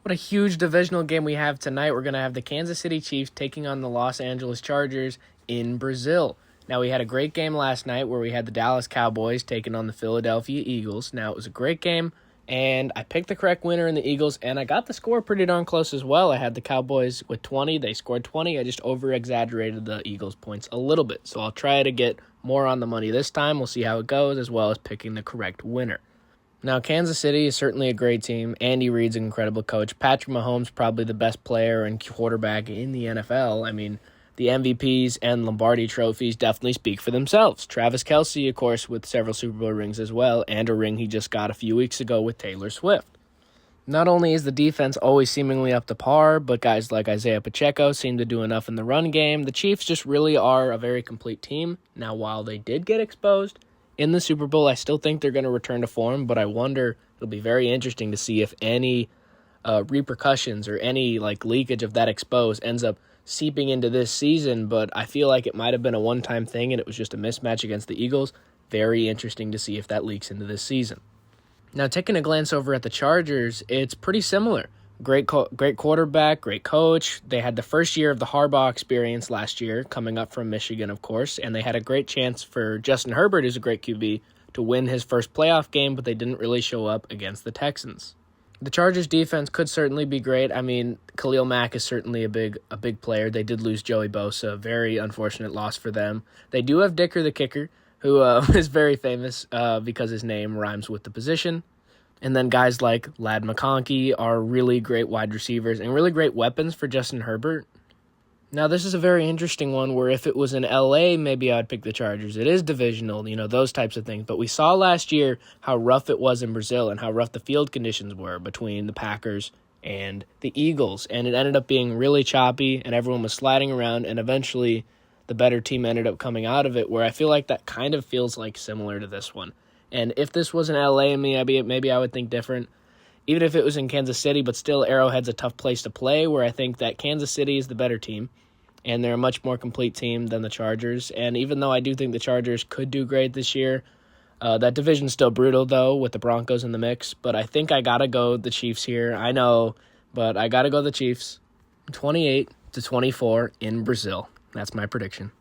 What a huge divisional game we have tonight. We're going to have the Kansas City Chiefs taking on the Los Angeles Chargers in Brazil. Now, we had a great game last night where we had the Dallas Cowboys taking on the Philadelphia Eagles. Now, it was a great game, and I picked the correct winner in the Eagles, and I got the score pretty darn close as well. I had the Cowboys with 20. They scored 20. I just over-exaggerated the Eagles' points a little bit, so I'll try to get more on the money this time. We'll see how it goes, as well as picking the correct winner. Now, Kansas City is certainly a great team. Andy Reid's an incredible coach. Patrick Mahomes, probably the best player and quarterback in the NFL. I mean, the MVPs and Lombardi trophies definitely speak for themselves. Travis Kelce, of course, with several Super Bowl rings as well, and a ring he just got a few weeks ago with Taylor Swift. Not only is the defense always seemingly up to par, but guys like Isaiah Pacheco seem to do enough in the run game. The Chiefs just really are a very complete team. Now, while they did get exposed in the Super Bowl, I still think they're going to return to form, but I wonder, it'll be very interesting to see if any repercussions or any leakage of that exposed ends up seeping into this season, but I feel like it might have been a one-time thing and it was just a mismatch against the Eagles. Very interesting to see if that leaks into this season. Now, taking a glance over at the Chargers, it's pretty similar. Great quarterback, great coach. They had the first year of the Harbaugh experience last year, coming up from Michigan, of course, and they had a great chance for Justin Herbert, who's a great QB, to win his first playoff game, but they didn't really show up against the Texans. The Chargers defense could certainly be great. I mean, Khalil Mack is certainly a big player. They did lose Joey Bosa, very unfortunate loss for them. They do have Dicker the kicker, who is very famous because his name rhymes with the position. And then guys like Ladd McConkey are really great wide receivers and really great weapons for Justin Herbert. Now, this is a very interesting one where if it was in LA, maybe I'd pick the Chargers. It is divisional, those types of things. But we saw last year how rough it was in Brazil and how rough the field conditions were between the Packers and the Eagles. And it ended up being really choppy and everyone was sliding around. And eventually the better team ended up coming out of it, where I feel like that kind of feels like similar to this one. And if this was in LA, maybe I would think different. Even if it was in Kansas City, but still Arrowhead's a tough place to play, where I think that Kansas City is the better team, and they're a much more complete team than the Chargers. And even though I do think the Chargers could do great this year, that division's still brutal, though, with the Broncos in the mix. But I think I got to go the Chiefs here. I know, but I got to go the Chiefs. 28-24 in Brazil. That's my prediction.